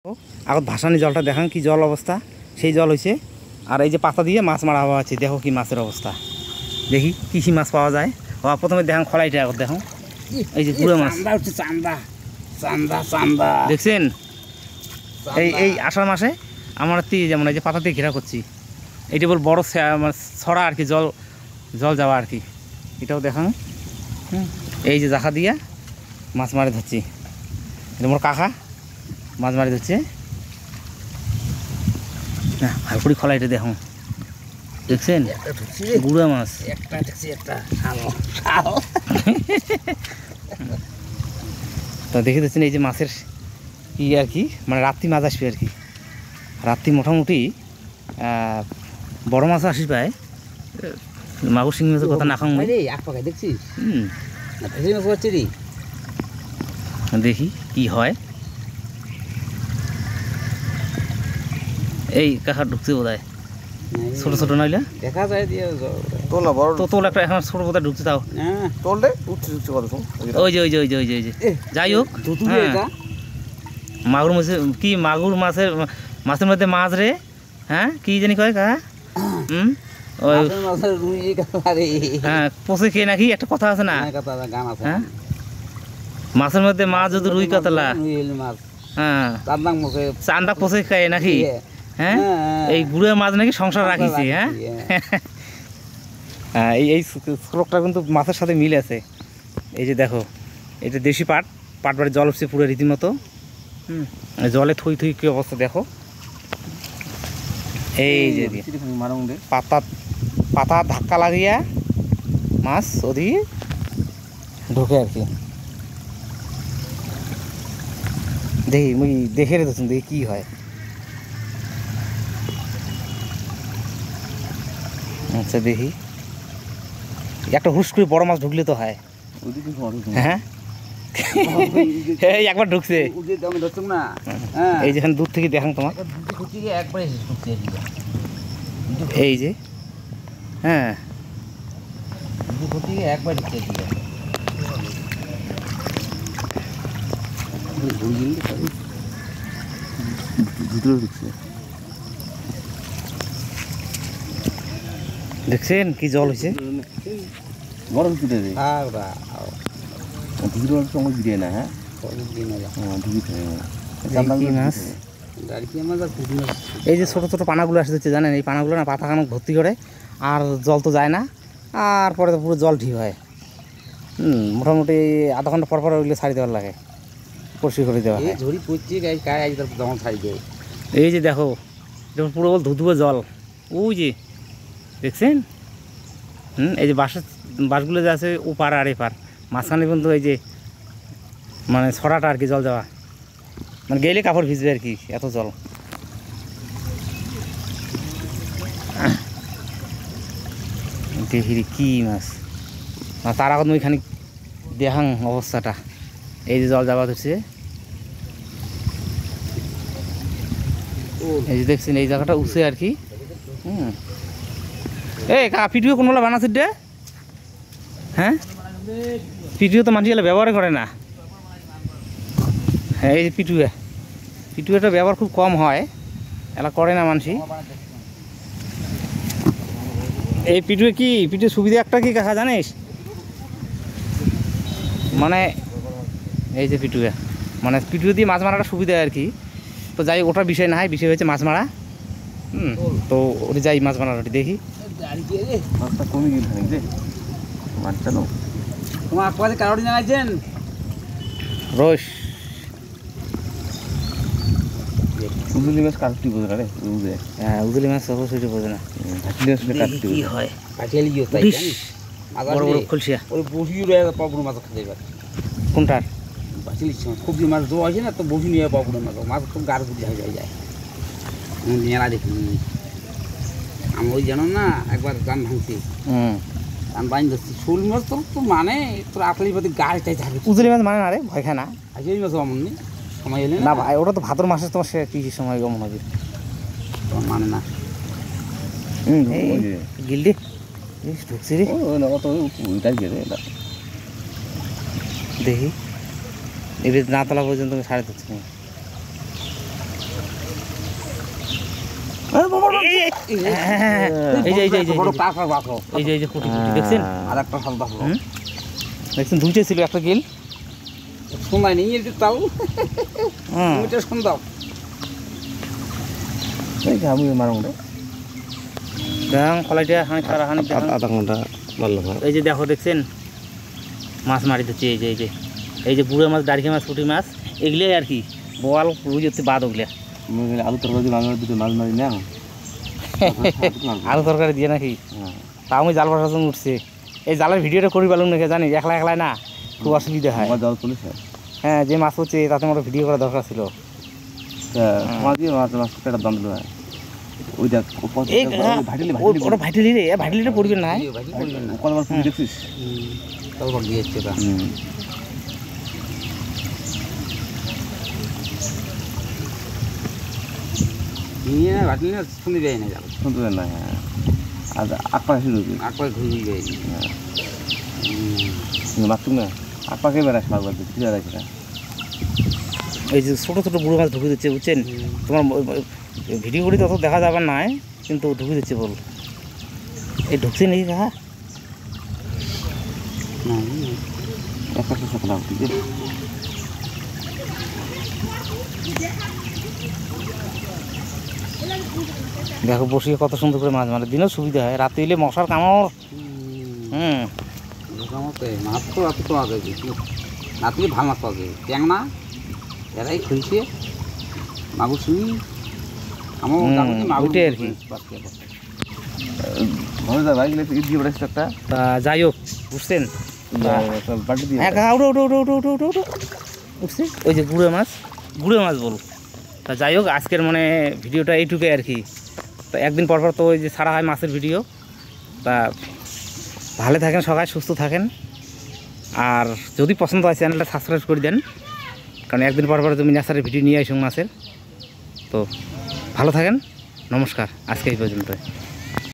আগত ভাসানি জলটা দেখান কি জল অবস্থা, সেই জল হয়েছে। আর এই যে পাতা দিয়ে মাছ মারা হওয়া আছে, দেখো কি মাছের অবস্থা, দেখি কী কী মাছ পাওয়া যায়। প্রথমে দেখান খলাইটা আগত দেখো, এই যে পুরো মাছ দেখছেন। এই আষাঢ় মাসে আমরা যেমন এই যে পাতা দিয়ে ঘেরা করছি, এইটা বল বড় ছড়া আর কি, জল জল যাওয়া আর কি, এটাও দেখান। এই যে জাখা দিয়া মাছ মারি ধরছি, এটা মোর কাকা মাছ মারি ধরছে। না হালকুড়ি খলাইটা দেখো, দেখছেন গুড়া মাছ। তো দেখে দিচ্ছেন এই যে মাছের ই আর কি, মানে রাত্রি মাছ আসবে আর কি। রাত্রি মোটামুটি বড় মাছ আসি পায়, মাগুর শিং মাছের কথা না খাও দেখছিস। দেখি কি হয়। এই কাকা ঢুকছে বোধ হয়, ছোট ছোট নইলে দেখা যায় তোলা বড় তো, তোল একটা এখন ছোট বোধ ঢুকছে। তাও তোললে উঠছে ওই যে ওই যে ওই যে ওই যে ওই যে যাই হোক, মাগুর মাছের কি, মাগুর মাছের মাছের মধ্যে মাছ রে, হ্যাঁ কি জানি কয় কাকা, হ্যাঁ পচে খেয়ে নাকি একটা কথা আছে না, হ্যাঁ মাছের মধ্যে মাছ যদি রুই কাতলা, হ্যাঁ চান্দা পচে খায় নাকি, হ্যাঁ এই গুড়ে মাছ নাকি সংসার রাখিছি। হ্যাঁ হ্যাঁ এই শ্লোকটা কিন্তু মাছের সাথে মিল আছে। এই যে দেখো, এটা দেশি পাট, পাট বাড়ির জল উঠছে পুরো রীতিমতো। জলে থই থই কি অবস্থা দেখো। এই যে পাতা পাতা ধাক্কা লাগিয়া মাছ ওদিকে ঢোকে আর কি। দেখি মুই দেখে রে দেখি কি হয়। আচ্ছা দেখি, একটা হুস করে বড় মাছ ঢুকলে তো হয়। হ্যাঁ একবার ঢুকছে, এই যেখানে দূর থেকে দেখান তোমার, এই যে হ্যাঁ একবার ঢুকছে দেখছেন কি জল হয়েছে। বড় সময় দিয়ে না, হ্যাঁ এই যে ছোটো ছোটো পানাগুলো আসতেছে জানেন, এই পানাগুলো না পাতা কানক ভর্তি করে, আর জল তো যায় না, আর পরে তো পুরো জল ঢিপ হয়। মোটামুটি আধা ঘন্টা পর পর ওইগুলো ছাড়ি দেওয়ার লাগে, পরিষ্কার করে দেওয়া হয়। ঝুড়ি পড়ছে যেমন ছাড়ি দেয়। এই যে দেখো যেমন পুরো বল ধুধুবে জল, ওই যে দেখছেন। এই যে বাসগুলো যে আছে ওপার আর এপার, মাঝখানে কিন্তু এই যে মানে ছড়াটা আর কি জল যাওয়া, মানে গেলে কাপড় ভিজবে আর কি, এত জল। দেখি কি মাছ, তার আগত ওইখানে দেখাং অবস্থাটা। এই যে জল যাওয়া ধরছে, এই যে দেখছেন এই জায়গাটা উঠছে আর কি। এই কাকা পিটিও কোনোলা বানাচ্ছে দে, হ্যাঁ পিটিও তো মানুষ ব্যবহার করে না। হ্যাঁ এই যে পিটুয়াটা ব্যবহার খুব কম হয়, এলা করে না মানুষ। এই পিটুয়ে কি, পিটুয়ে সুবিধা একটা কি কাকা জানিস, মানে এই যে পিটুয়া, মানে পিটুয়ে দিয়ে মাছ মারাটা সুবিধা আর কি। তো যাই ওটার বিষয় না হয়, বিষয় হয়েছে মাছ মারা। তো ওটি যাই মাছ মারার ওটি দেখি। রোশ উজুলি মাছ কাটতে বোঝে না রে, হ্যাঁ উজুলি মাছ অবশ্যই বোঝে না কি হয়। বড় বড় খুলছিয়া কোনটার খুব মাছ জোয়া আছে না, তো বসি নিয়ে পাবো মাছ, মাছ খুব গাড় গুড়ি যায় মেলা দেখি। আমি ওই জানো না একবার গান ভাঙছি, গান বাইন ধরছি শোল মাছ, তোর তো মানে তোর আপনি প্রতি গাড়িটাই থাকে। উজুলি মাছ মানে না রে, ভয় খায় না। আজ ওই মাছ এমন নেই সময় এলে না ভাই, ওটা তো ভাদ্র মাসে তোমার সে কি সময় গমন হবে তোমার মানে না। গিলডি ঢুকছি রে, দেখি এবার না তোলা পর্যন্ত সাড়ে ধরছি। বড় তারপর বাঁচো এই যে কুটি কুটি দেখছেন আর একটা শাল বাঁচো দেখছেন দুইটা ছিল একটা গেল শোনাই নেই একটু তাও হুম ওইটা শুন দাও আমি মারুন দেখাং কলাইটা হানি সারা হানি আধা ঘন্টা মারলাম এই যে দেখো দেখছেন মাছ মারি দিচ্ছে এই যে বুড়ো মাছ দাঁড়িয়ে মাছ পুঁটি মাছ এগুলোই আর কি বোয়াল রুই হচ্ছে বাদ ওগুলা আলু তরকারি মাছ দুটো মাছ মারি না আলু তরকারি দিয়ে নাকি তা আমি জাল বসার জন্য উঠছে এই জালের ভিডিওটা করি পেলাম নাকি জানি একলা একলাই না খুব অসুবিধা হয় জল তুলেছে হ্যাঁ যে মাছ হচ্ছে তাতে আমার ভিডিও করা দরকার ছিল মাছ দিয়ে মাছ মাছ পেটার দাম দিল ওই দেখ ওটা ভাইটালি রে ভাইটালিটা পড়বে না কতবার ফুল দেখছিস তারপর দিয়েছে ওটা নিয়ে না বাটলি না শুনে যায় না যাবে শুনতে দেন না হ্যাঁ আর আকপা শুরু করবি আকবার ঘুরে যায় মাছ না আপাকে বেড়াস মাছ বলতে কি বেড়াইছে না এই যে ছোটো ছোটো বুড়ো মাছ ঢুকে দিচ্ছে বুঝছেন তোমার ভিডিও করি তত দেখা যাবে না কিন্তু ঢুকে দিচ্ছে বল এই ঢুকছে নাকি কাকা একটা সাথে লাভ ঠিক আছে দেখো বসিয়ে কত সুন্দর করে মাছ মারে দিনেও সুবিধা হয় রাতে এলে মশার কামড় মাছ তো এত তো আগে রাত্রে ভালো মাছ পাওয়া যায় ট্যাংনা এরাই খুলছে মাগুর শুনি আমার ওইটাই আর কি ভালো যা বাইক লেগে দিয়ে বেড়াইছে একটা তা যাই হোক বুঝছেন বাটি দিয়ে হ্যাঁ কাকা উঠো উঠো উঠো উঠো উঠো উঠো উঠছে ওই যে গুঁড়ো মাছ বল তা যাই হোক আজকের মানে ভিডিওটা এইটুকুই আর কি তো একদিন পর তো ওই যে ছাড়া হয় মাছের ভিডিও তা ভালো থাকেন সবাই সুস্থ থাকেন আর যদি পছন্দ হয় চ্যানেলটা সাবস্ক্রাইব করে দেন কারণ একদিন পর তুমি নেচারের ভিডিও নিয়ে আসুন মাছের তো ভালো থাকেন নমস্কার আজকে এই পর্যন্ত